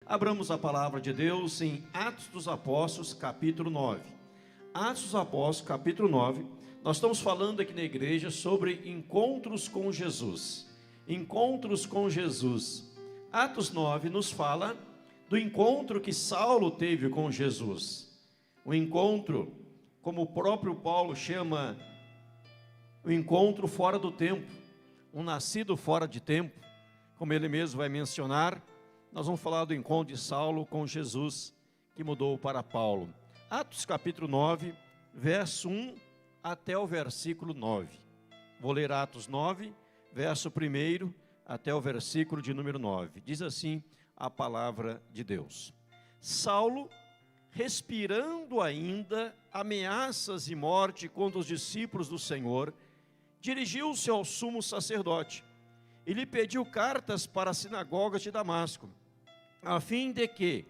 Abramos a palavra de Deus em Atos dos Apóstolos, capítulo 9. Atos dos Apóstolos, capítulo 9. Nós estamos falando aqui na igreja sobre encontros com Jesus. Encontros com Jesus. Atos 9 nos fala do encontro que Saulo teve com Jesus. O encontro, como o próprio Paulo chama, o encontro fora do tempo, um nascido fora de tempo, como ele mesmo vai mencionar. Nós vamos falar do encontro de Saulo com Jesus, que mudou para Paulo. Atos capítulo 9, verso 1 até o versículo 9. Vou ler Atos 9, verso 1 até o versículo de número 9. Diz assim a palavra de Deus. Saulo, respirando ainda ameaças e morte contra os discípulos do Senhor, dirigiu-se ao sumo sacerdote e lhe pediu cartas para as sinagogas de Damasco, a fim de que,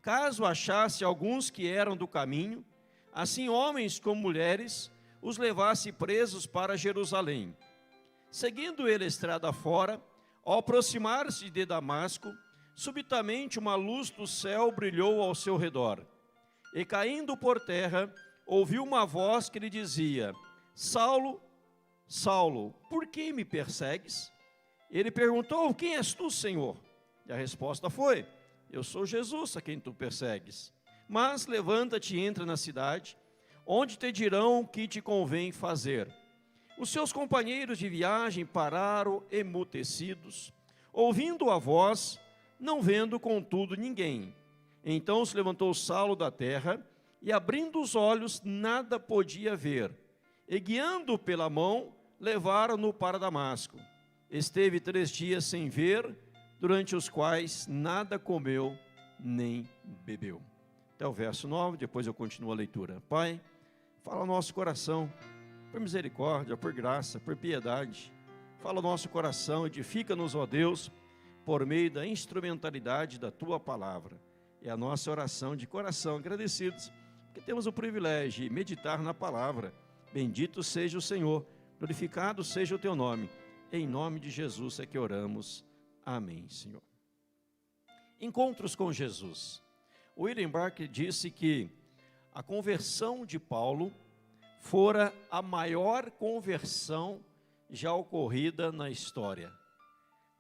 caso achasse alguns que eram do caminho, assim homens como mulheres, os levasse presos para Jerusalém. Seguindo ele a estrada fora, ao aproximar-se de Damasco, subitamente uma luz do céu brilhou ao seu redor. E caindo por terra, ouviu uma voz que lhe dizia: Saulo, Saulo, por que me persegues? Ele perguntou: quem és tu, Senhor? E a resposta foi: eu sou Jesus a quem tu persegues. Mas levanta-te e entra na cidade, onde te dirão o que te convém fazer. Os seus companheiros de viagem pararam emutecidos, ouvindo a voz, não vendo contudo ninguém. Então se levantou Saulo da terra, e abrindo os olhos nada podia ver. E guiando-o pela mão, levaram-no para Damasco. Esteve 3 dias sem ver, durante os quais nada comeu nem bebeu. Até o verso 9, depois eu continuo a leitura. Pai, fala ao nosso coração, por misericórdia, por graça, por piedade. Fala ao nosso coração, edifica-nos, ó Deus, por meio da instrumentalidade da Tua palavra. É a nossa oração de coração, agradecidos, porque temos o privilégio de meditar na palavra. Bendito seja o Senhor, glorificado seja o Teu nome. Em nome de Jesus é que oramos. Amém, Senhor. Encontros com Jesus. William Barclay disse que a conversão de Paulo fora a maior conversão já ocorrida na história.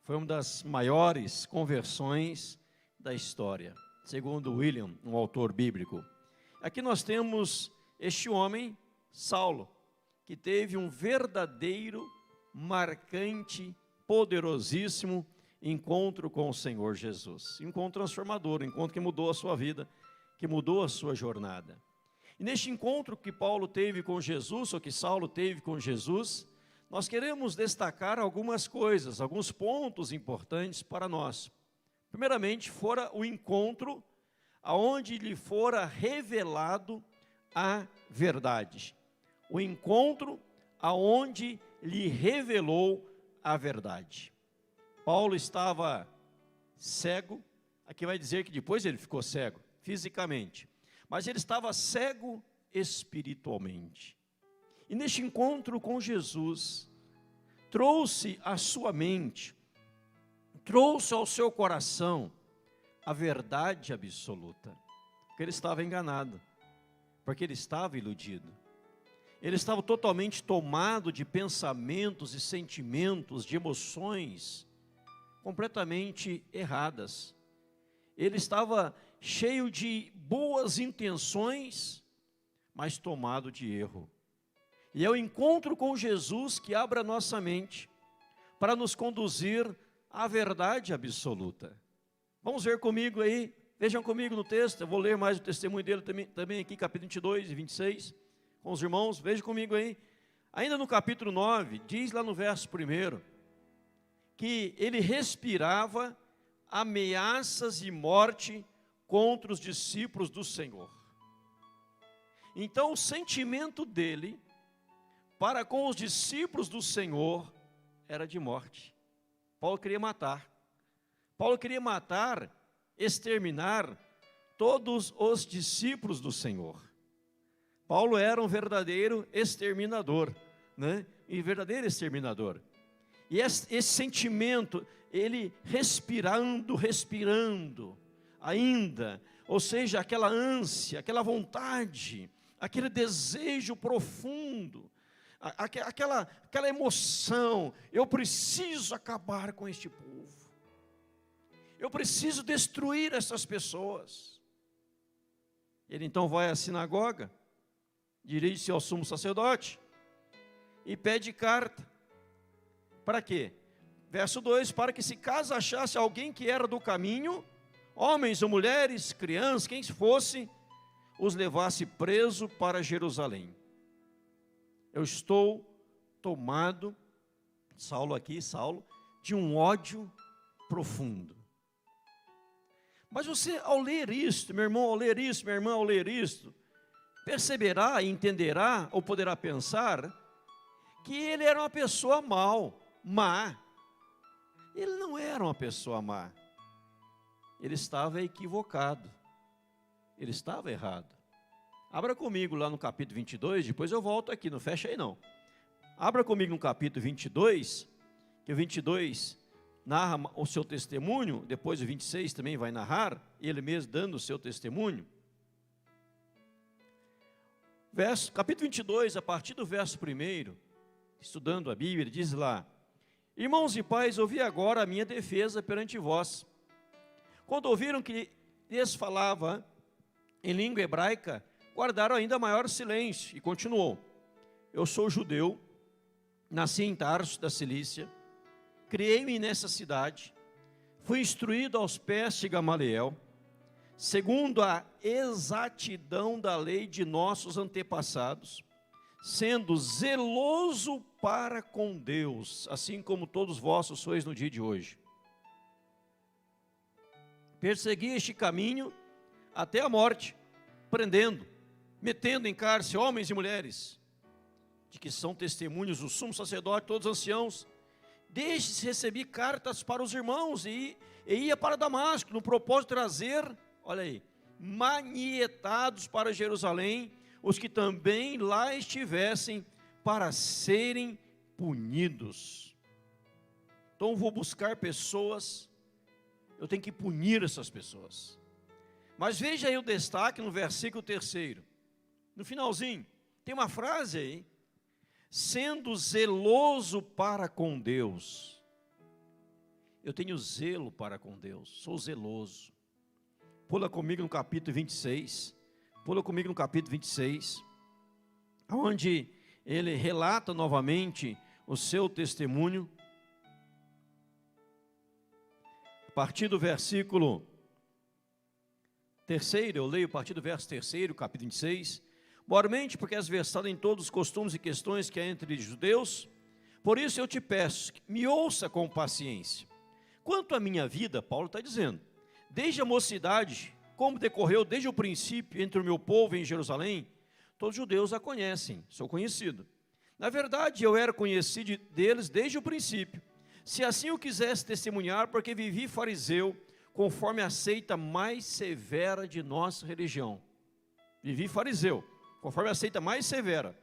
Foi uma das maiores conversões da história, segundo William, um autor bíblico. Aqui nós temos este homem, Saulo, que teve um verdadeiro, marcante, poderosíssimo encontro com o Senhor Jesus. Encontro transformador, encontro que mudou a sua vida, que mudou a sua jornada. E neste encontro que Paulo teve com Jesus, ou que Saulo teve com Jesus, nós queremos destacar algumas coisas, alguns pontos importantes para nós. Primeiramente, fora o encontro aonde lhe fora revelado a verdade. O encontro aonde lhe revelou a verdade. Paulo estava cego, aqui vai dizer que depois ele ficou cego, fisicamente, mas ele estava cego espiritualmente. E neste encontro com Jesus, trouxe à sua mente, trouxe ao seu coração a verdade absoluta, porque ele estava enganado, porque ele estava iludido. Ele estava totalmente tomado de pensamentos e sentimentos, de emoções completamente erradas. Ele estava cheio de boas intenções, mas tomado de erro. E é o encontro com Jesus que abre a nossa mente para nos conduzir à verdade absoluta. Vamos ver comigo aí, vejam comigo no texto, eu vou ler mais o testemunho dele também aqui, capítulo 22 e 26, com os irmãos, vejam comigo aí. Ainda no capítulo 9, diz lá no verso 1, que ele respirava ameaças e morte contra os discípulos do Senhor. Então o sentimento dele para com os discípulos do Senhor era de morte. Paulo queria matar. Paulo queria matar, exterminar todos os discípulos do Senhor. Paulo era um verdadeiro exterminador, né? E verdadeiro exterminador. E esse sentimento, ele respirando, ainda, ou seja, aquela ânsia, aquela vontade, aquele desejo profundo, aquela emoção. Eu preciso acabar com este povo, eu preciso destruir essas pessoas. Ele então vai à sinagoga, dirige-se ao sumo sacerdote e pede carta. Para quê? Verso 2, para que se caso achasse alguém que era do caminho, homens ou mulheres, crianças, quem fosse, os levasse preso para Jerusalém. Eu estou tomado, Saulo, de um ódio profundo. Mas você, ao ler isto, meu irmão, ao ler isto, minha irmã, ao ler isto, perceberá e entenderá, ou poderá pensar, que ele era uma pessoa má. Ele não era uma pessoa má. Ele estava equivocado. Ele estava errado. Abra comigo lá no capítulo 22, depois eu volto aqui, não fecha aí não. Abra comigo no capítulo 22, que o 22 narra o seu testemunho, depois o 26 também vai narrar, ele mesmo dando o seu testemunho. Capítulo 22, a partir do verso 1, estudando a Bíblia, ele diz lá: irmãos e pais, ouvi agora a minha defesa perante vós. Quando ouviram que lhes falava em língua hebraica, guardaram ainda maior silêncio. E continuou: eu sou judeu, nasci em Tarso da Cilícia, criei-me nessa cidade, fui instruído aos pés de Gamaliel, segundo a exatidão da lei de nossos antepassados, sendo zeloso para com Deus, assim como todos vossos sois no dia de hoje. Persegui este caminho até a morte, prendendo, metendo em cárcere homens e mulheres, de que são testemunhos o sumo sacerdote, todos os anciãos. Desde recebi cartas para os irmãos e ia para Damasco, no propósito de trazer, olha aí, manietados para Jerusalém, os que também lá estivessem, para serem punidos. Então vou buscar pessoas, eu tenho que punir essas pessoas. Mas veja aí o destaque no versículo 3, no finalzinho, tem uma frase aí: sendo zeloso para com Deus. Eu tenho zelo para com Deus, sou zeloso. Pula comigo no capítulo 26, onde ele relata novamente o seu testemunho. A partir do versículo 3, eu leio a partir do verso 3, capítulo 26. Mormente, porque és versado em todos os costumes e questões que há entre judeus, por isso eu te peço, me ouça com paciência. Quanto à minha vida, Paulo está dizendo, desde a mocidade, como decorreu desde o princípio entre o meu povo em Jerusalém, todos os judeus a conhecem, sou conhecido. Na verdade, eu era conhecido deles desde o princípio. Se assim eu quisesse testemunhar, porque vivi fariseu, conforme a seita mais severa de nossa religião. Vivi fariseu, conforme a seita mais severa.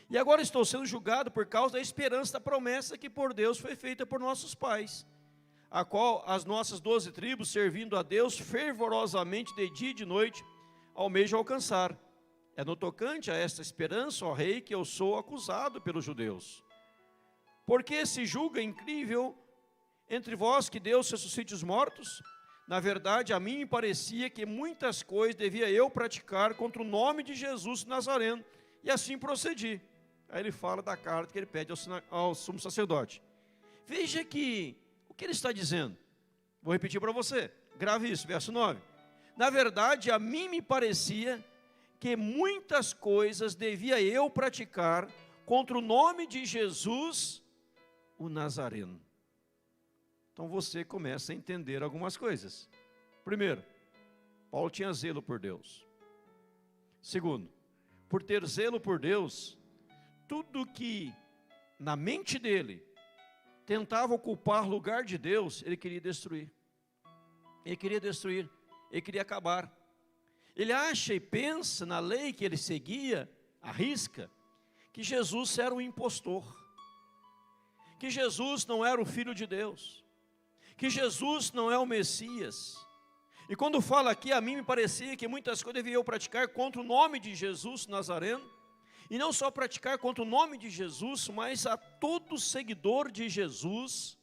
E agora estou sendo julgado por causa da esperança da promessa que por Deus foi feita por nossos pais, a qual as nossas 12 tribos, servindo a Deus fervorosamente de dia e de noite, almejam alcançar. É no tocante a esta esperança, ó rei, que eu sou acusado pelos judeus. Porque se julga incrível entre vós que Deus ressuscite os mortos? Na verdade, a mim me parecia que muitas coisas devia eu praticar contra o nome de Jesus Nazareno, e assim procedi. Aí ele fala da carta que ele pede ao sumo sacerdote. Veja que, o que ele está dizendo? Vou repetir para você, grave isso, verso 9. Na verdade, a mim me parecia que muitas coisas devia eu praticar contra o nome de Jesus, o Nazareno. Então você começa a entender algumas coisas. Primeiro, Paulo tinha zelo por Deus. Segundo, por ter zelo por Deus, tudo que na mente dele tentava ocupar lugar de Deus, ele queria destruir. Ele queria destruir, ele queria acabar. Ele acha e pensa na lei que ele seguia, arrisca, que Jesus era um impostor, que Jesus não era o Filho de Deus, que Jesus não é o Messias. E quando fala aqui, a mim me parecia que muitas coisas devia eu praticar contra o nome de Jesus Nazareno, e não só praticar contra o nome de Jesus, mas a todo seguidor de Jesus,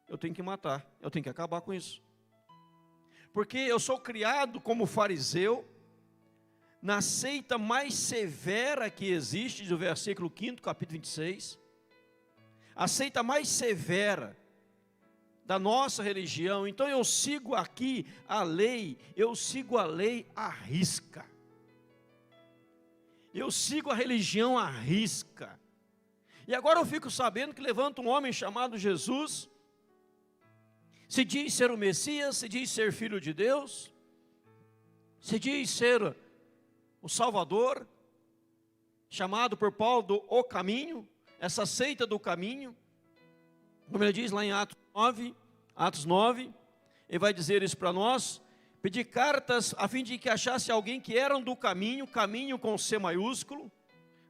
eu tenho que matar, eu tenho que acabar com isso. Porque eu sou criado como fariseu, na seita mais severa que existe, do versículo 5º, capítulo 26, a seita mais severa da nossa religião. Então eu sigo aqui a lei, eu sigo a lei à risca. Eu sigo a religião à risca. E agora eu fico sabendo que levanta um homem chamado Jesus, se diz ser o Messias, se diz ser filho de Deus, se diz ser o Salvador, chamado por Paulo do O Caminho, essa seita do caminho, como ele diz lá em Atos 9, ele vai dizer isso para nós, pedir cartas a fim de que achasse alguém que eram do caminho, caminho com C maiúsculo,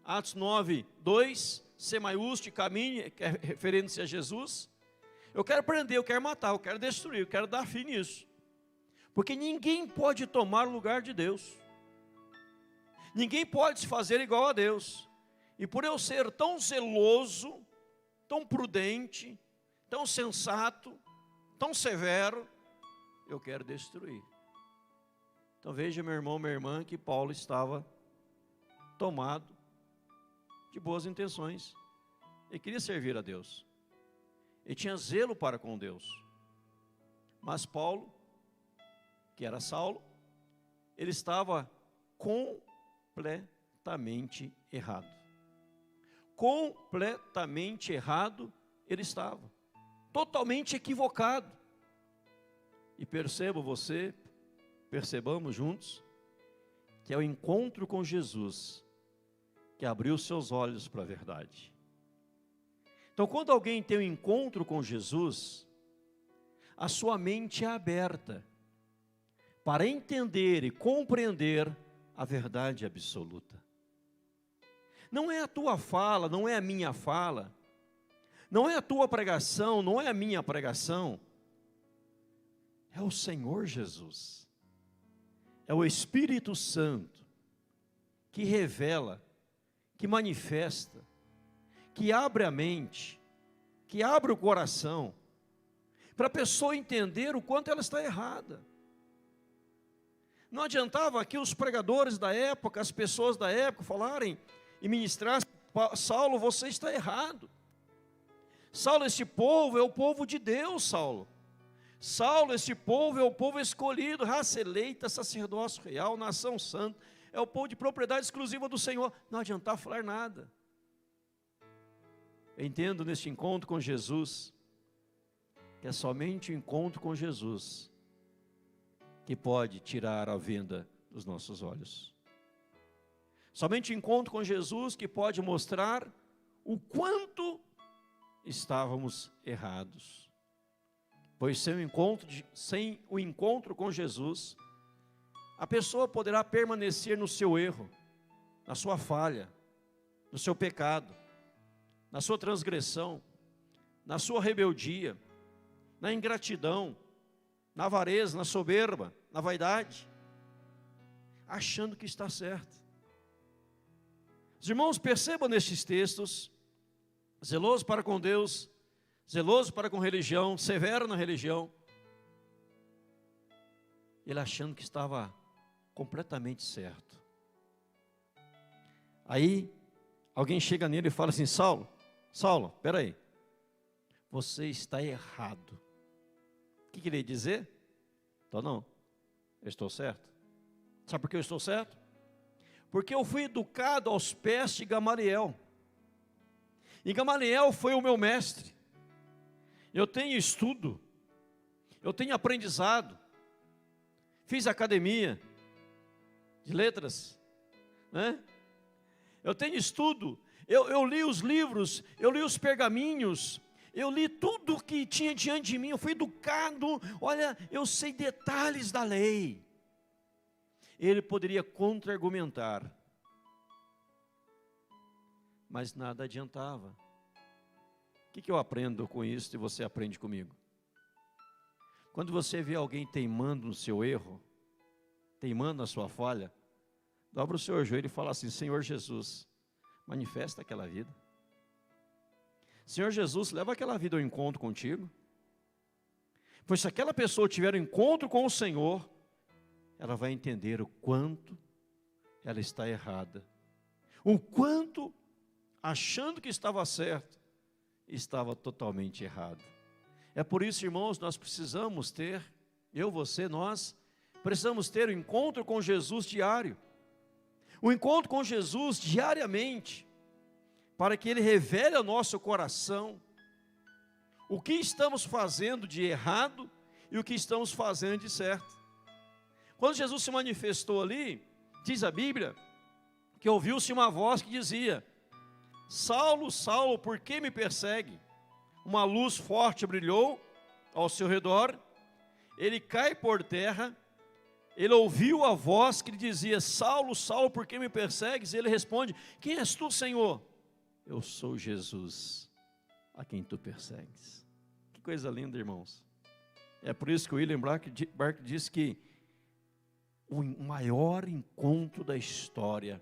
Atos 9, 2, C maiúsculo, caminho, que é referente a Jesus. Eu quero prender, eu quero matar, eu quero destruir, eu quero dar fim nisso, porque ninguém pode tomar o lugar de Deus, ninguém pode se fazer igual a Deus, e por eu ser tão zeloso, tão prudente, tão sensato, tão severo, eu quero destruir. Então veja, meu irmão, minha irmã, que Paulo estava tomado de boas intenções, ele queria servir a Deus, ele tinha zelo para com Deus, mas Paulo, que era Saulo, ele estava completamente errado. Completamente errado ele estava, totalmente equivocado. E percebamos juntos, que é o encontro com Jesus que abriu seus olhos para a verdade. Então, quando alguém tem um encontro com Jesus, a sua mente é aberta para entender e compreender a verdade absoluta. Não é a tua fala, não é a minha fala, não é a tua pregação, não é a minha pregação, é o Senhor Jesus, é o Espírito Santo, que revela, que manifesta, que abre a mente, que abre o coração, para a pessoa entender o quanto ela está errada. Não adiantava que os pregadores da época, as pessoas da época falarem e ministrassem: Saulo, você está errado. Saulo, este povo é o povo de Deus, Saulo. Saulo, este povo é o povo escolhido, raça eleita, sacerdócio real, nação santa, é o povo de propriedade exclusiva do Senhor. Não adiantava falar nada. Eu entendo neste encontro com Jesus, que é somente o encontro com Jesus que pode tirar a venda dos nossos olhos. Somente o encontro com Jesus que pode mostrar o quanto estávamos errados. Pois sem o encontro com Jesus, a pessoa poderá permanecer no seu erro, na sua falha, no seu pecado, na sua transgressão, na sua rebeldia, na ingratidão, na avareza, na soberba, na vaidade, achando que está certo. Os irmãos, percebam nestes textos, zeloso para com Deus, zeloso para com religião, severo na religião, ele achando que estava completamente certo. Aí, alguém chega nele e fala assim: Saulo, espera aí, você está errado. O que ele ia dizer? Então não, eu estou certo. Sabe por que eu estou certo? Porque eu fui educado aos pés de Gamaliel, e Gamaliel foi o meu mestre. Eu tenho estudo, eu tenho aprendizado, fiz academia de letras, né? Eu tenho estudo, eu li os livros, eu li os pergaminhos, eu li tudo que tinha diante de mim, eu fui educado, olha, eu sei detalhes da lei. Ele poderia contra-argumentar, mas nada adiantava. O que eu aprendo com isso e você aprende comigo? Quando você vê alguém teimando no seu erro, teimando na sua falha, dobra o seu joelho e fala assim: Senhor Jesus, manifesta aquela vida. Senhor Jesus, leva aquela vida ao encontro contigo. Pois se aquela pessoa tiver um encontro com o Senhor, ela vai entender o quanto ela está errada. O quanto, achando que estava certo, estava totalmente errado. É por isso, irmãos, nós precisamos ter, nós precisamos ter um encontro com Jesus diário. O encontro com Jesus diariamente, para que Ele revele ao nosso coração o que estamos fazendo de errado e o que estamos fazendo de certo. Quando Jesus se manifestou ali, diz a Bíblia, que ouviu-se uma voz que dizia: Saulo, Saulo, por que me persegue? Uma luz forte brilhou ao seu redor, ele cai por terra, ele ouviu a voz que lhe dizia: Saulo, Saulo, por que me persegues? E ele responde: quem és tu, Senhor? Eu sou Jesus, a quem tu persegues. Que coisa linda, irmãos. É por isso que o William Barclay diz que o maior encontro da história,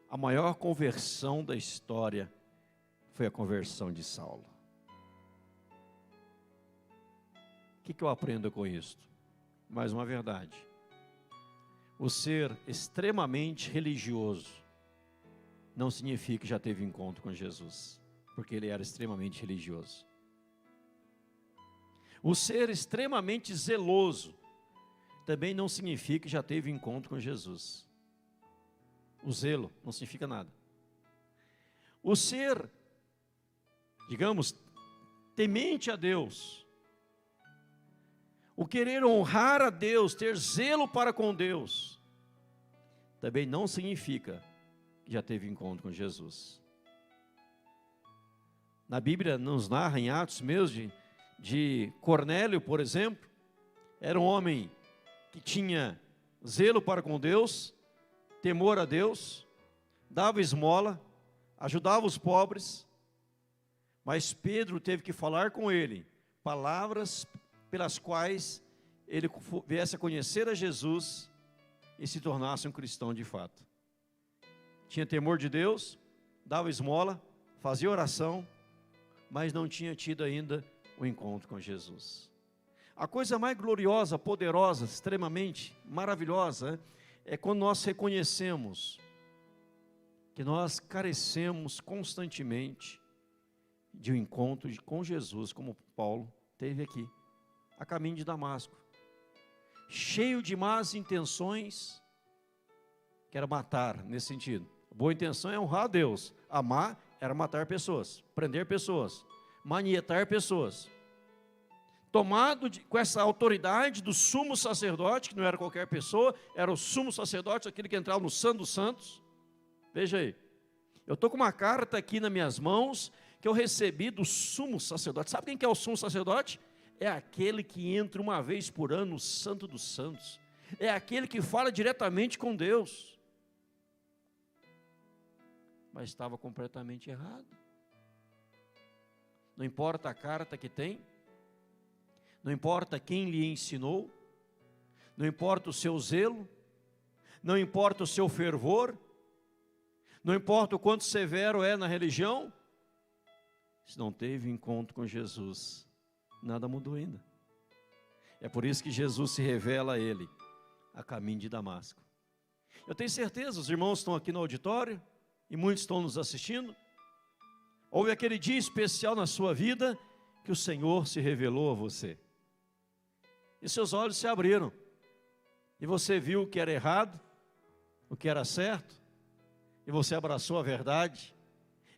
a maior conversão da história, foi a conversão de Saulo. O que eu aprendo com isso? Mais uma verdade. O ser extremamente religioso não significa que já teve encontro com Jesus, porque ele era extremamente religioso. O ser extremamente zeloso também não significa que já teve encontro com Jesus. O zelo não significa nada. O ser, digamos, temente a Deus, o querer honrar a Deus, ter zelo para com Deus, também não significa que já teve encontro com Jesus. Na Bíblia nos narra em Atos mesmo de Cornélio, por exemplo, era um homem que tinha zelo para com Deus, temor a Deus, dava esmola, ajudava os pobres, mas Pedro teve que falar com ele palavras pelas quais ele viesse a conhecer a Jesus e se tornasse um cristão de fato. Tinha temor de Deus, dava esmola, fazia oração, mas não tinha tido ainda o encontro com Jesus. A coisa mais gloriosa, poderosa, extremamente maravilhosa é quando nós reconhecemos que nós carecemos constantemente de um encontro com Jesus, como Paulo teve aqui, a caminho de Damasco, cheio de más intenções, que era matar, nesse sentido. Boa intenção é honrar a Deus, amar era matar pessoas, prender pessoas, manietar pessoas. Tomado com essa autoridade do sumo sacerdote, que não era qualquer pessoa, era o sumo sacerdote, aquele que entrava no Santo dos Santos. Veja aí, eu estou com uma carta aqui nas minhas mãos, que eu recebi do sumo sacerdote. Sabe quem que é o sumo sacerdote? É aquele que entra uma vez por ano no Santo dos Santos. É aquele que fala diretamente com Deus. Mas estava completamente errado. Não importa a carta que tem, não importa quem lhe ensinou, não importa o seu zelo, não importa o seu fervor, não importa o quanto severo é na religião, se não teve encontro com Jesus, nada mudou ainda. É por isso que Jesus se revela a ele, a caminho de Damasco. Eu tenho certeza, os irmãos estão aqui no auditório, e muitos estão nos assistindo. Houve aquele dia especial na sua vida, que o Senhor se revelou a você. E seus olhos se abriram, e você viu o que era errado, o que era certo, e você abraçou a verdade,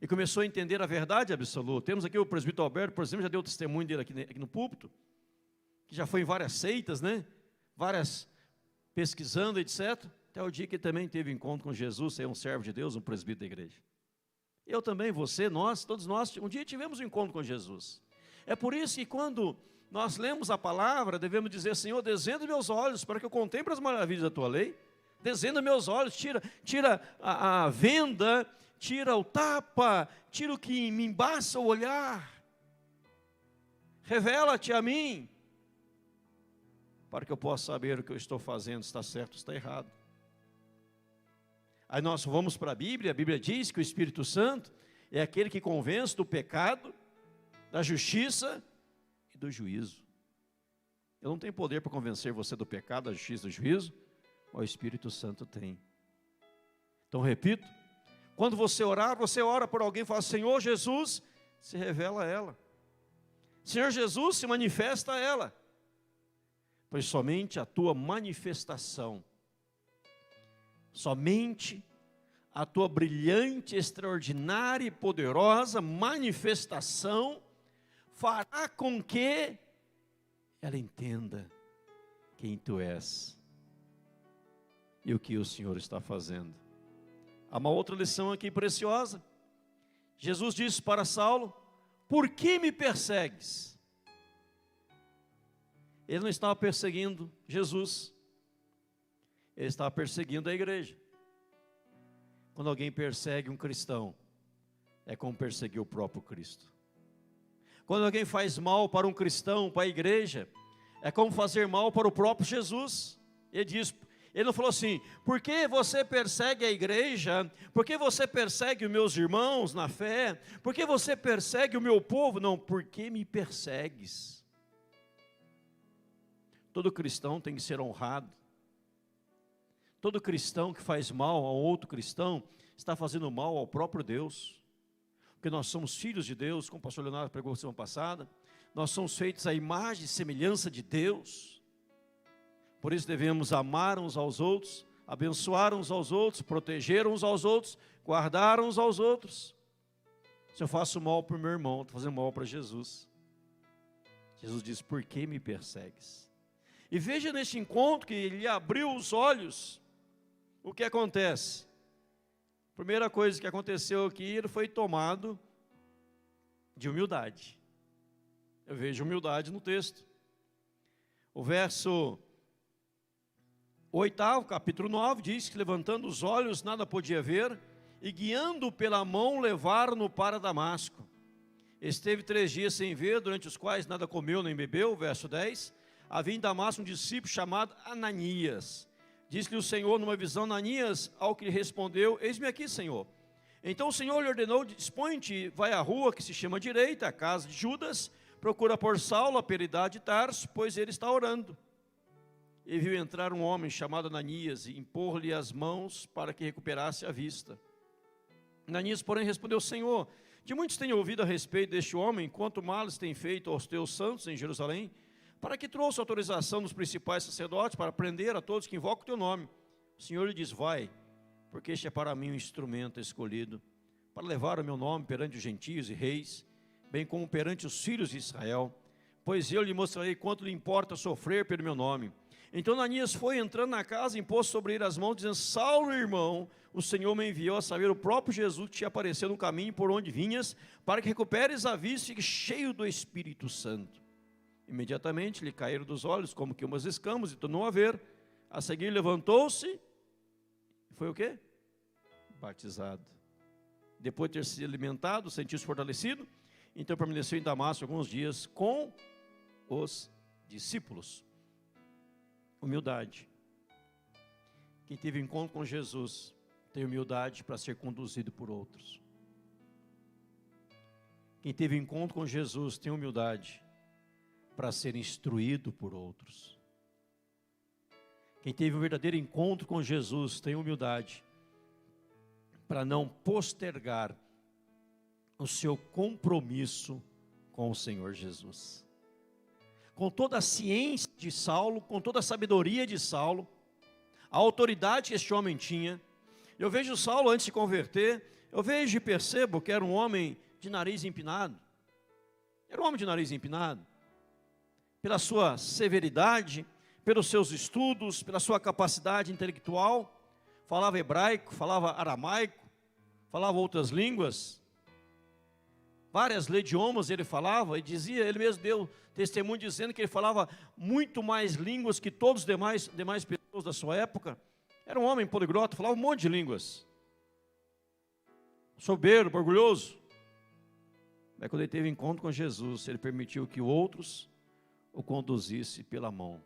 e começou a entender a verdade absoluta. Temos aqui o presbítero Alberto, por exemplo, já deu o testemunho dele aqui no púlpito, que já foi em várias seitas, né? Várias, pesquisando, etc., até o dia que também teve encontro com Jesus, é um servo de Deus, um presbítero da igreja. Eu também, você, nós, todos nós, um dia tivemos um encontro com Jesus. É por isso que quando nós lemos a palavra, devemos dizer: Senhor, desvenda meus olhos para que eu contemple as maravilhas da tua lei. Desvenda meus olhos, tira a venda, tira o tapa, tira o que me embaça o olhar. Revela-te a mim. para que eu possa saber o que eu estou fazendo, está certo ou está errado. Aí nós vamos para a Bíblia diz que o Espírito Santo é aquele que convence do pecado, da justiça e do juízo. Eu não tenho poder para convencer você do pecado, da justiça e do juízo, mas o Espírito Santo tem. Então repito, quando você orar, você ora por alguém e fala, Senhor Jesus, se revela a ela. Senhor Jesus, se manifesta a ela. Pois somente a tua manifestação, somente a tua brilhante, extraordinária e poderosa manifestação fará com que ela entenda quem tu és e o que o Senhor está fazendo. Há uma outra lição aqui preciosa. Jesus disse para Saulo, por que me persegues? Ele não estava perseguindo Jesus, ele estava perseguindo a igreja. Quando alguém persegue um cristão, é como perseguir o próprio Cristo. Quando alguém faz mal para um cristão, para a igreja, é como fazer mal para o próprio Jesus. Ele não falou assim, por que você persegue a igreja? Por que você persegue os meus irmãos na fé? Por que você persegue o meu povo? Não, por que me persegues? Todo cristão tem que ser honrado. Todo cristão que faz mal a outro cristão, está fazendo mal ao próprio Deus. Porque nós somos filhos de Deus, como o pastor Leonardo pregou semana passada. Nós somos feitos à imagem e semelhança de Deus. Por isso devemos amar uns aos outros, abençoar uns aos outros, proteger uns aos outros, guardar uns aos outros. Se eu faço mal para o meu irmão, estou fazendo mal para Jesus. Jesus diz, por que me persegues? E veja neste encontro que ele abriu os olhos, o que acontece? Primeira coisa que aconteceu aqui, ele foi tomado de humildade. Eu vejo humildade no texto. O verso 8, capítulo 9, diz que levantando os olhos nada podia ver, e guiando pela mão levaram-no para Damasco. Esteve 3 dias sem ver, durante os quais nada comeu nem bebeu, verso 10. Havia em Damasco um discípulo chamado Ananias. Disse-lhe o Senhor numa visão, Ananias, ao que lhe respondeu, eis-me aqui, Senhor. Então o Senhor lhe ordenou, dispõe-te, vai à rua que se chama direita, a casa de Judas, procura por Saulo, a peridade de Tarso, pois ele está orando. E viu entrar um homem chamado Ananias e impor-lhe as mãos para que recuperasse a vista. Ananias, porém, respondeu, Senhor, de muitos tenho ouvido a respeito deste homem, quanto males tem feito aos teus santos em Jerusalém, para que trouxe autorização dos principais sacerdotes para prender a todos que invocam o teu nome. O Senhor lhe diz, vai, porque este é para mim um instrumento escolhido, para levar o meu nome perante os gentios e reis, bem como perante os filhos de Israel, pois eu lhe mostrarei quanto lhe importa sofrer pelo meu nome. Então Ananias foi entrando na casa, impôs sobre ele as mãos, dizendo, Saulo, irmão, o Senhor me enviou a saber o próprio Jesus que te apareceu no caminho por onde vinhas, para que recuperes a vista e fiques cheio do Espírito Santo. Imediatamente lhe caíram dos olhos como que umas escamas e tornou a ver. A seguir levantou-se e foi o quê? Batizado. Depois de ter sido alimentado, sentiu-se fortalecido, então permaneceu em Damasco alguns dias com os discípulos. Humildade. Quem teve encontro com Jesus tem humildade para ser conduzido por outros. Quem teve encontro com Jesus tem humildade para ser instruído por outros. Quem teve um verdadeiro encontro com Jesus tem humildade para não postergar o seu compromisso com o Senhor Jesus. Com toda a ciência de Saulo, com toda a sabedoria de Saulo, a autoridade que este homem tinha, eu vejo Saulo antes de se converter, eu vejo e percebo que era um homem de nariz empinado. Era um homem de nariz empinado. Pela sua severidade, pelos seus estudos, pela sua capacidade intelectual, falava hebraico, falava aramaico, falava outras línguas, várias idiomas ele falava, e dizia, ele mesmo deu testemunho dizendo que ele falava muito mais línguas que todos os demais pessoas da sua época. Era um homem poliglota, falava um monte de línguas. Soberbo, orgulhoso. Mas quando ele teve encontro com Jesus, ele permitiu que outros o conduzisse pela mão.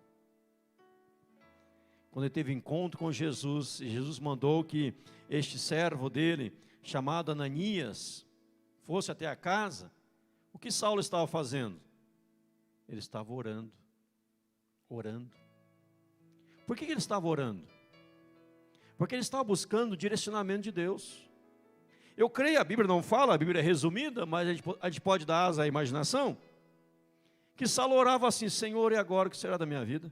quando ele teve encontro com Jesus, e Jesus mandou que este servo dele, chamado Ananias, fosse até a casa, o que Saulo estava fazendo? Ele estava orando. Orando. Por que ele estava orando? Porque ele estava buscando o direcionamento de Deus. Eu creio, a Bíblia não fala, a Bíblia é resumida, mas a gente pode dar asa à imaginação, que Saulo orava assim: Senhor, e agora o que será da minha vida?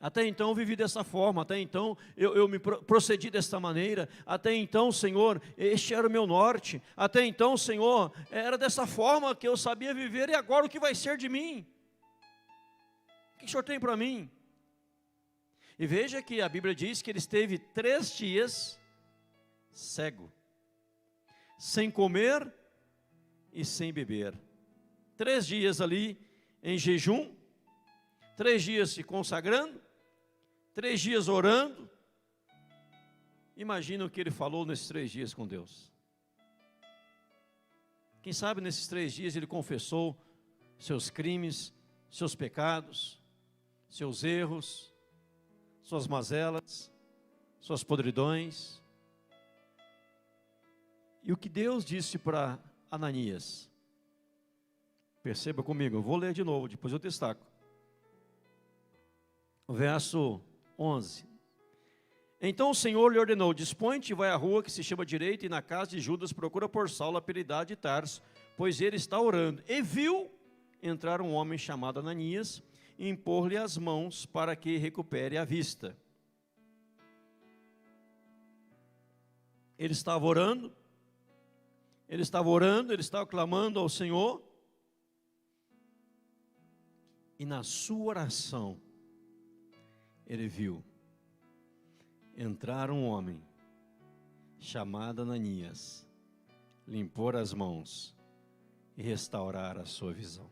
Até então eu vivi dessa forma, até então eu me procedi desta maneira, até então, Senhor, este era o meu norte, até então, Senhor, era dessa forma que eu sabia viver, e agora o que vai ser de mim? O que o Senhor tem para mim? E veja que a Bíblia diz que ele esteve 3 dias cego, sem comer e sem beber. 3 dias ali em jejum, 3 dias se consagrando, 3 dias orando. Imagina o que ele falou nesses 3 dias com Deus. Quem sabe nesses 3 dias ele confessou seus crimes, seus pecados, seus erros, suas mazelas, suas podridões. E o que Deus disse para Ananias? Perceba comigo, eu vou ler de novo, depois eu destaco. O verso 11. Então o Senhor lhe ordenou: dispõe-te e vai à rua que se chama Direita, e na casa de Judas procura por Saulo, apelidado de Tarso, pois ele está orando. E viu entrar um homem chamado Ananias, e impor-lhe as mãos para que recupere a vista. Ele estava orando, ele estava clamando ao Senhor, e na sua oração, ele viu entrar um homem chamado Ananias, lhe impor as mãos e restaurar a sua visão.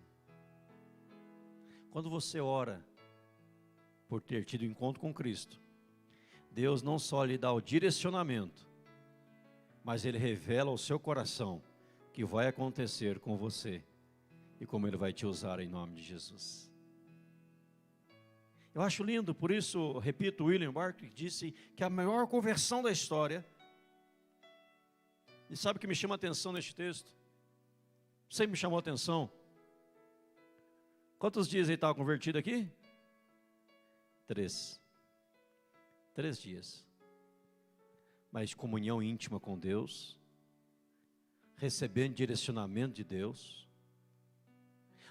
Quando você ora por ter tido encontro com Cristo, Deus não só lhe dá o direcionamento, mas Ele revela ao seu coração o que vai acontecer com você e como Ele vai te usar em nome de Jesus. Eu acho lindo, por isso, repito, William Barclay disse que a maior conversão da história, e sabe o que me chama a atenção neste texto? Sempre me chamou a atenção. Quantos dias ele estava convertido aqui? 3 dias. Mas de comunhão íntima com Deus, recebendo direcionamento de Deus,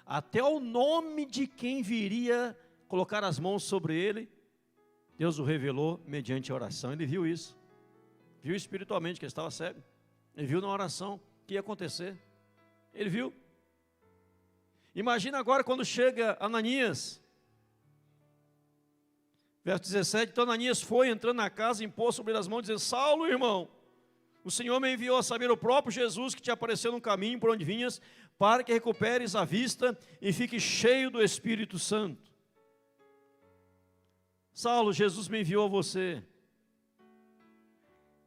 até o nome de quem viria colocar as mãos sobre ele, Deus o revelou mediante a oração. Ele viu isso, viu espiritualmente que ele estava cego, ele viu na oração o que ia acontecer, ele viu. Imagina agora quando chega Ananias, verso 17, então Ananias foi, entrando na casa, impôs sobre ele as mãos, dizendo: Saulo, irmão, o Senhor me enviou a saber o próprio Jesus que te apareceu no caminho por onde vinhas, para que recuperes a vista e fique cheio do Espírito Santo. Saulo, Jesus me enviou a você.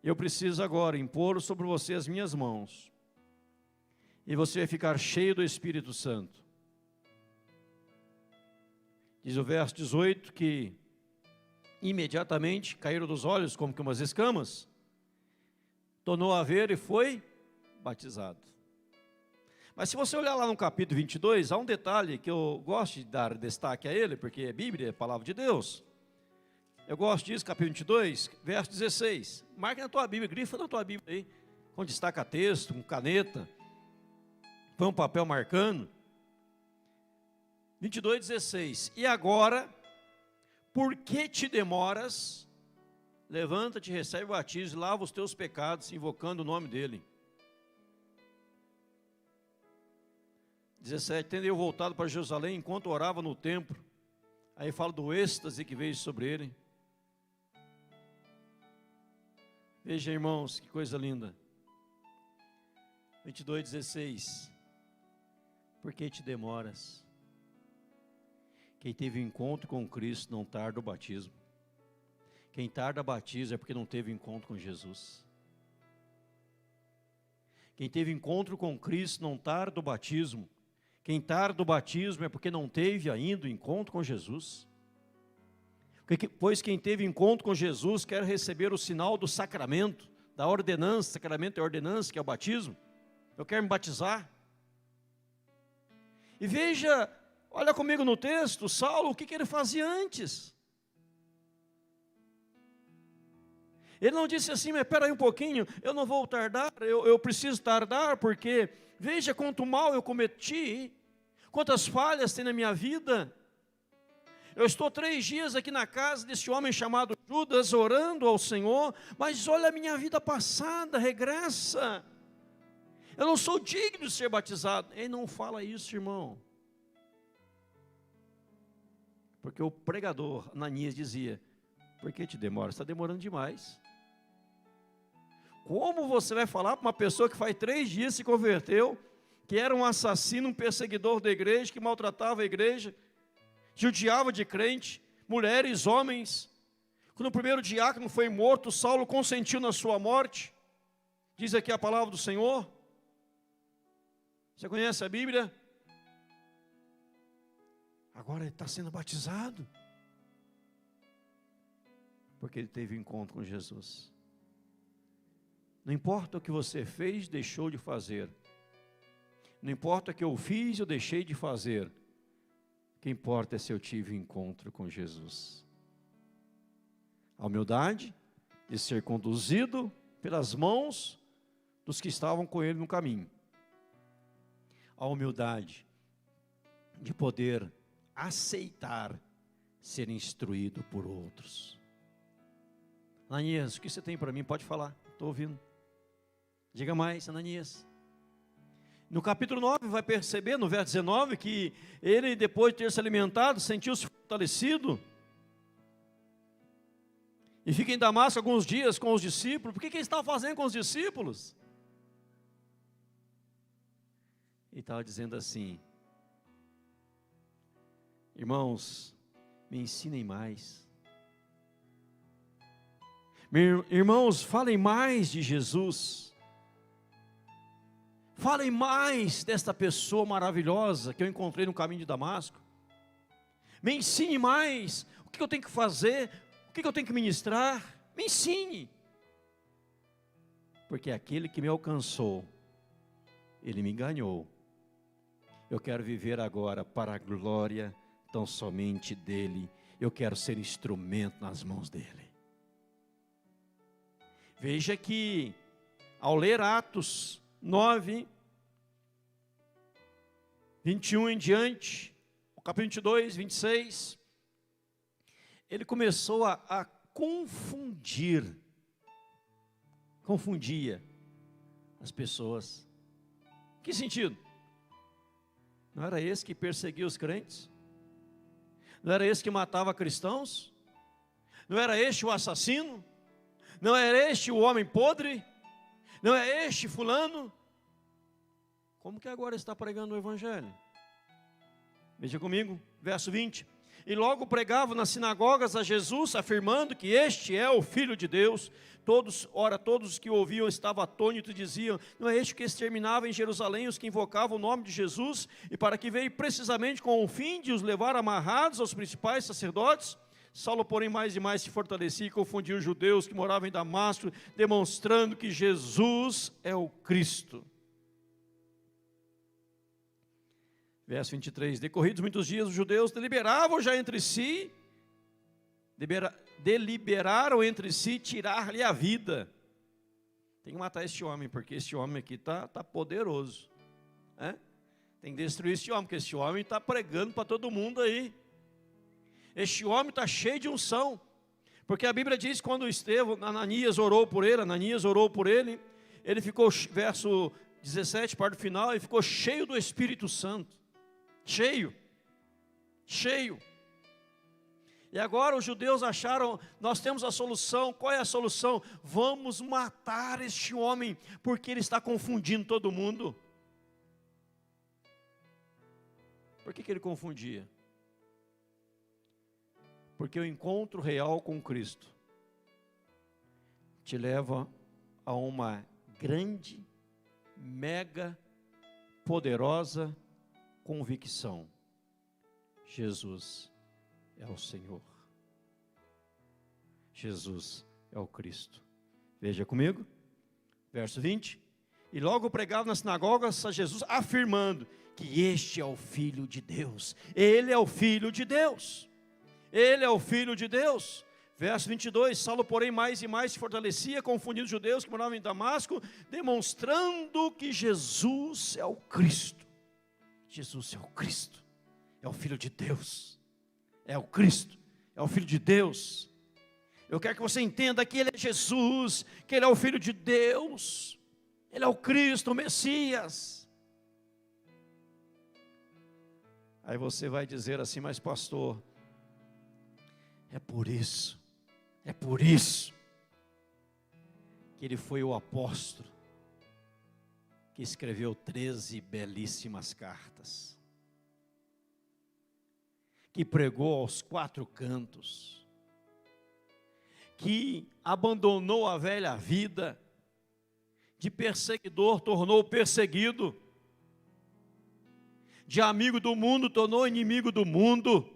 Eu preciso agora impor sobre você as minhas mãos, e você vai ficar cheio do Espírito Santo. Diz o verso 18 que imediatamente caíram dos olhos como que umas escamas, tornou a ver e foi batizado. Mas se você olhar lá no capítulo 22, há um detalhe que eu gosto de dar destaque a ele, porque é Bíblia, é Palavra de Deus. Eu gosto disso, capítulo 22, verso 16. Marque na tua Bíblia, grifa na tua Bíblia aí, com destaca texto, com caneta, põe um papel marcando. 22:16. E agora, por que te demoras? Levanta-te, recebe o batismo, lava os teus pecados, invocando o nome dele. 17. Tendo eu voltado para Jerusalém, enquanto orava no templo, aí fala do êxtase que veio sobre ele. Veja, irmãos, que coisa linda. 22:16. Por que te demoras? Quem teve encontro com Cristo não tarda o batismo. Quem tarda o batismo é porque não teve encontro com Jesus. Quem teve encontro com Cristo não tarda o batismo. Quem tarda o batismo é porque não teve ainda o encontro com Jesus. Pois quem teve encontro com Jesus quer receber o sinal do sacramento, da ordenança. Sacramento é ordenança, que é o batismo. Eu quero me batizar. E veja, olha comigo no texto, Saulo, o que ele fazia antes? Ele não disse assim, mas espera aí um pouquinho, eu não vou tardar, eu preciso tardar, porque veja quanto mal eu cometi, quantas falhas tem na minha vida. Eu estou 3 dias aqui na casa desse homem chamado Judas, orando ao Senhor, mas olha a minha vida passada, regressa. Eu não sou digno de ser batizado. Ele não fala isso, irmão. Porque o pregador, Ananias, dizia, por que te demora? Você está demorando demais. Como você vai falar para uma pessoa que faz 3 dias se converteu, que era um assassino, um perseguidor da igreja, que maltratava a igreja, judiava de crente, mulheres, homens. Quando o primeiro diácono foi morto, Saulo consentiu na sua morte. Diz aqui a palavra do Senhor. Você conhece a Bíblia? Agora ele está sendo batizado, porque ele teve encontro com Jesus. Não importa o que você fez, deixou de fazer. Não importa o que eu fiz, eu deixei de fazer. O que importa é se eu tive encontro com Jesus. A humildade de ser conduzido pelas mãos dos que estavam com ele no caminho. A humildade de poder aceitar ser instruído por outros. Ananias, o que você tem para mim? Pode falar, estou ouvindo. Diga mais, Ananias. No capítulo 9, vai perceber, no verso 19, que ele, depois de ter se alimentado, sentiu-se fortalecido. E fica em Damasco alguns dias com os discípulos. Por que ele estava fazendo com os discípulos? Ele estava dizendo assim, irmãos, me ensinem mais. Irmãos, falem mais de Jesus. Falem mais desta pessoa maravilhosa que eu encontrei no caminho de Damasco. Me ensine mais. O que eu tenho que fazer? O que eu tenho que ministrar? Me ensine. Porque aquele que me alcançou, ele me ganhou. Eu quero viver agora para a glória tão somente dele. Eu quero ser instrumento nas mãos dele. Veja que ao ler Atos 9, 21 em diante, o capítulo 22, 26, ele começou a confundia as pessoas. Que sentido? Não era esse que perseguia os crentes? Não era esse que matava cristãos? Não era este o assassino? Não era este o homem podre? Não é este fulano? Como que agora está pregando o evangelho? Veja comigo, verso 20. E logo pregava nas sinagogas a Jesus, afirmando que este é o Filho de Deus. Todos os que ouviam estavam atônitos e diziam, não é este que exterminava em Jerusalém os que invocavam o nome de Jesus? E para que veio precisamente com o fim de os levar amarrados aos principais sacerdotes? Saulo, porém, mais e mais se fortalecia e confundia os judeus que moravam em Damasco, demonstrando que Jesus é o Cristo. Verso 23, decorridos muitos dias, os judeus deliberaram entre si tirar-lhe a vida. Tem que matar este homem, porque este homem aqui está poderoso. Tem que destruir este homem, porque este homem está pregando para todo mundo aí. Este homem está cheio de unção. Porque a Bíblia diz que quando Ananias orou por ele, ele ficou, verso 17, parte final, ele ficou cheio do Espírito Santo. Cheio. E agora os judeus acharam, nós temos a solução. Qual é a solução? Vamos matar este homem, porque ele está confundindo todo mundo. Por que ele confundia? Porque o encontro real com Cristo te leva a uma grande, mega, poderosa convicção: Jesus é o Senhor. Jesus é o Cristo. Veja comigo, verso 20. E logo pregava nas sinagogas a Jesus, afirmando que este é o Filho de Deus. Ele é o Filho de Deus. Ele é o Filho de Deus. Verso 22, Saulo, porém, mais e mais se fortalecia, confundindo os judeus que moravam em Damasco, demonstrando que Jesus é o Cristo. Jesus é o Cristo, é o Filho de Deus, é o Cristo, é o Filho de Deus. Eu quero que você entenda que Ele é Jesus, que Ele é o Filho de Deus, Ele é o Cristo, o Messias. Aí você vai dizer assim, mas pastor, é por isso que Ele foi o apóstolo que escreveu 13 belíssimas cartas, que pregou aos 4 cantos, que abandonou a velha vida, de perseguidor tornou perseguido, de amigo do mundo tornou inimigo do mundo,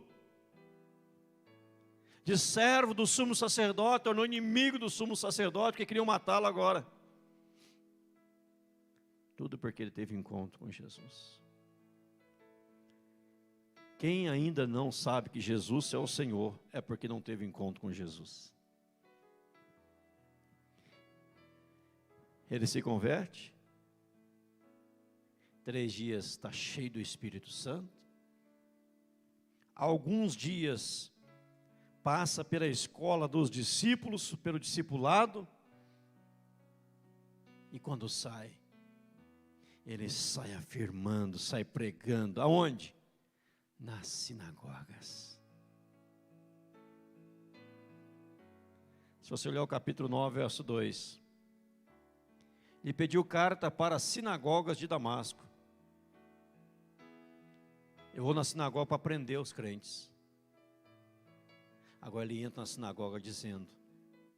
de servo do sumo sacerdote tornou inimigo do sumo sacerdote, porque queriam matá-lo agora. Tudo porque ele teve encontro com Jesus. Quem ainda não sabe que Jesus é o Senhor, é porque não teve encontro com Jesus. Ele se converte, 3 dias está cheio do Espírito Santo, alguns dias passa pela escola dos discípulos, pelo discipulado, e quando sai, ele sai afirmando, sai pregando, aonde? Nas sinagogas. Se você olhar o capítulo 9, verso 2, ele pediu carta para as sinagogas de Damasco. Eu vou na sinagoga para prender os crentes. Agora ele entra na sinagoga dizendo,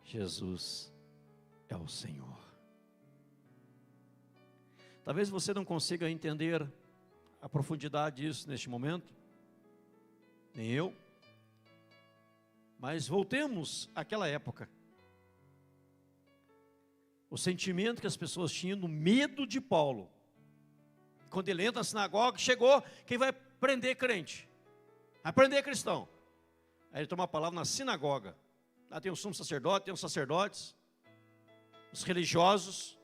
Jesus é o Senhor. Talvez você não consiga entender a profundidade disso neste momento, nem eu, mas voltemos àquela época. O sentimento que as pessoas tinham no medo de Paulo. Quando ele entra na sinagoga, chegou quem vai prender crente, vai prender cristão. Aí ele toma a palavra na sinagoga. Lá tem o sumo sacerdote, tem os sacerdotes, os religiosos.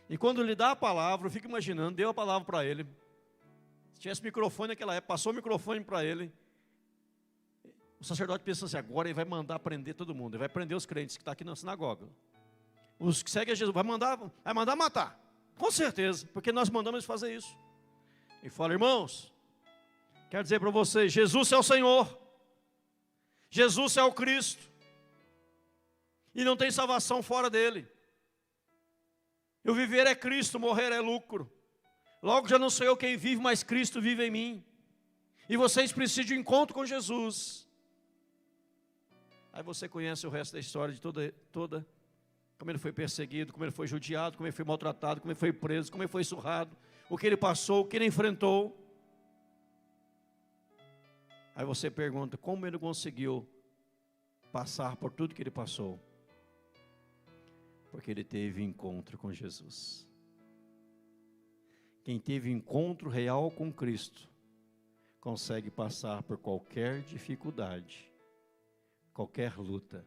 E quando ele dá a palavra, eu fico imaginando, deu a palavra para ele. Se tivesse microfone naquela época, passou o microfone para ele. O sacerdote pensa assim, agora ele vai mandar prender todo mundo. Ele vai prender os crentes que estão aqui na sinagoga. Os que seguem a Jesus, vai mandar matar. Com certeza, porque nós mandamos eles fazer isso. E fala, irmãos, quero dizer para vocês, Jesus é o Senhor. Jesus é o Cristo. E não tem salvação fora dele. E o viver é Cristo, morrer é lucro. Logo já não sou eu quem vive, mas Cristo vive em mim. E vocês precisam de um encontro com Jesus. Aí você conhece o resto da história de toda, como ele foi perseguido, como ele foi judiado, como ele foi maltratado, como ele foi preso, como ele foi surrado, o que ele passou, o que ele enfrentou. Aí você pergunta, como ele conseguiu passar por tudo que ele passou? Porque ele teve encontro com Jesus. Quem teve encontro real com Cristo, consegue passar por qualquer dificuldade, qualquer luta,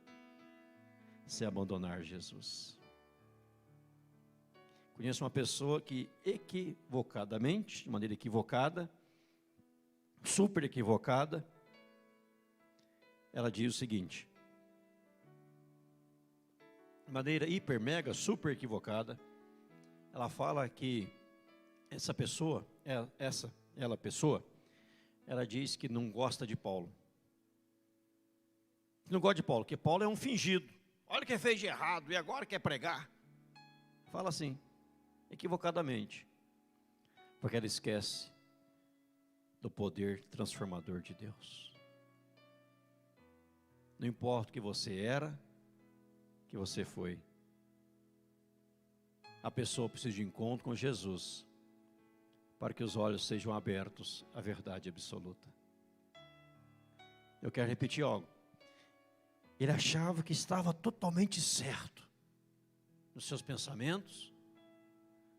se abandonar Jesus. Conheço uma pessoa que equivocadamente, de maneira equivocada, super equivocada, ela diz o seguinte, de maneira hiper, mega, super equivocada, ela fala que essa pessoa, ela diz que não gosta de Paulo. Não gosta de Paulo, porque Paulo é um fingido. Olha o que fez de errado e agora quer pregar. Fala assim, equivocadamente, porque ela esquece do poder transformador de Deus. Não importa o que você era, que você foi. A pessoa precisa de encontro com Jesus, para que os olhos sejam abertos à verdade absoluta. Eu quero repetir algo. Ele achava que estava totalmente certo nos seus pensamentos,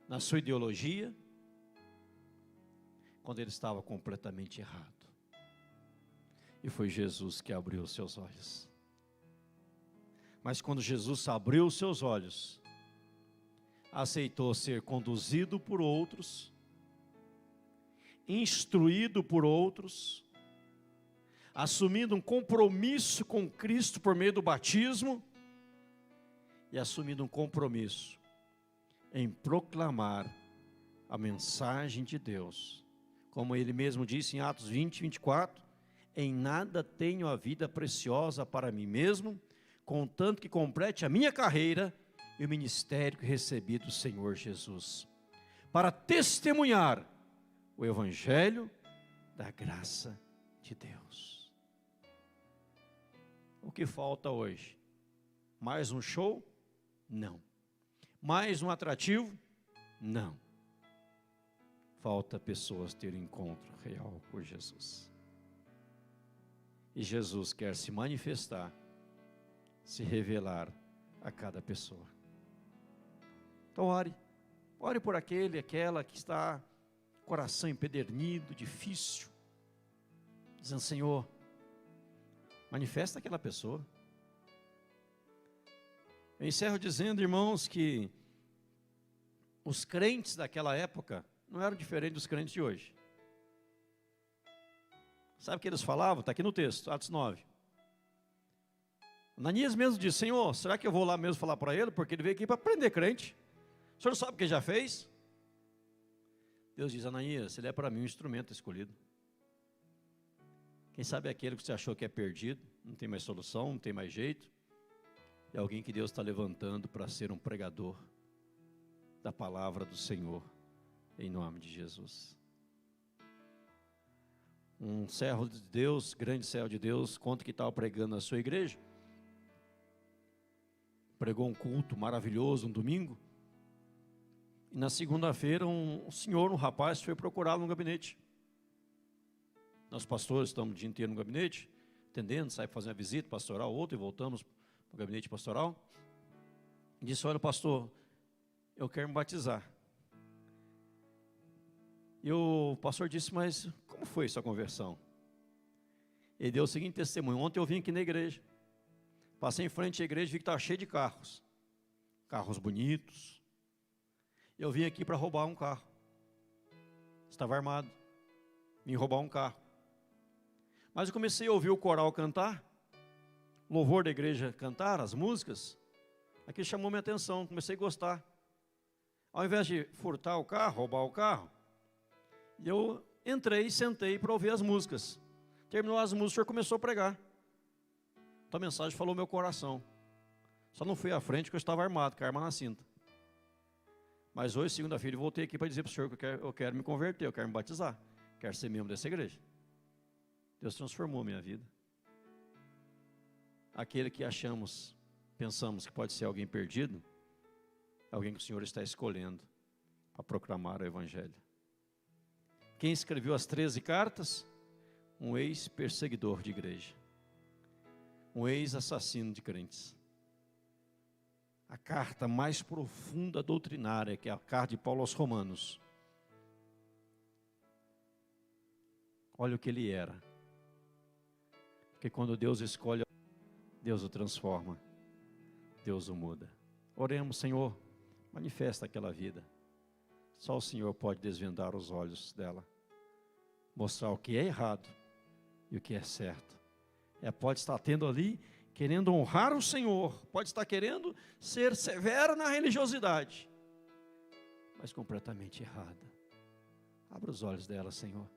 na sua ideologia, quando ele estava completamente errado. E foi Jesus que abriu os seus olhos. Mas quando Jesus abriu os seus olhos, aceitou ser conduzido por outros, instruído por outros, assumindo um compromisso com Cristo por meio do batismo e assumindo um compromisso em proclamar a mensagem de Deus. Como ele mesmo disse em Atos 20, 24, em nada tenho a vida preciosa para mim mesmo, contanto que complete a minha carreira e o ministério que recebi do Senhor Jesus, para testemunhar o Evangelho da graça de Deus. O que falta hoje? Mais um show? Não. Mais um atrativo? Não. Falta pessoas terem encontro real com Jesus. E Jesus quer se manifestar, se revelar a cada pessoa. Então ore por aquela que está coração empedernido, difícil, dizendo: Senhor, manifesta aquela pessoa. Eu encerro dizendo, irmãos, que os crentes daquela época não eram diferentes dos crentes de hoje. Sabe o que eles falavam? Está aqui no texto, Atos 9. Ananias mesmo disse: Senhor, será que eu vou lá mesmo falar para ele? Porque ele veio aqui para prender crente. O senhor sabe o que ele já fez? Deus diz: Ananias, ele é para mim um instrumento escolhido. Quem sabe é aquele que você achou que é perdido, não tem mais solução, não tem mais jeito. É alguém que Deus está levantando para ser um pregador da palavra do Senhor, em nome de Jesus. Um servo de Deus, grande servo de Deus, conta que estava pregando na sua igreja. Pregou um culto maravilhoso, um domingo. E na segunda-feira, um rapaz, foi procurá-lo no gabinete. Nós pastores estamos o dia inteiro no gabinete, atendendo, sai para fazer uma visita pastoral, outra, e voltamos para o gabinete pastoral. E disse: olha, pastor, eu quero me batizar. E o pastor disse: mas como foi sua conversão? Ele deu o seguinte testemunho: ontem eu vim aqui na igreja, passei em frente à igreja e vi que estava cheio de carros bonitos. Eu vim aqui para roubar um carro. Estava armado, vim roubar um carro. Mas eu comecei a ouvir o coral cantar, o louvor da igreja cantar, as músicas. Aquilo chamou minha atenção, comecei a gostar. Ao invés de furtar o carro, roubar o carro, eu entrei e sentei para ouvir as músicas. Terminou as músicas, o senhor começou a pregar. Então a mensagem falou meu coração. Só não fui à frente porque eu estava armado, com a arma na cinta. Mas hoje, segunda-feira, eu voltei aqui para dizer para o senhor que eu quero me converter, eu quero me batizar, quero ser membro dessa igreja. Deus transformou a minha vida. Aquele que pensamos que pode ser alguém perdido, é alguém que o Senhor está escolhendo para proclamar o Evangelho. Quem escreveu as 13 cartas? Um ex-perseguidor de igreja, um ex-assassino de crentes. A carta mais profunda doutrinária, que é a carta de Paulo aos Romanos. Olha o que ele era. Porque quando Deus escolhe, Deus o transforma, Deus o muda. Oremos: Senhor, manifesta aquela vida. Só o Senhor pode desvendar os olhos dela, mostrar o que é errado e o que é certo. Pode estar tendo ali, querendo honrar o Senhor, pode estar querendo ser severa na religiosidade, mas completamente errada. Abra os olhos dela, Senhor.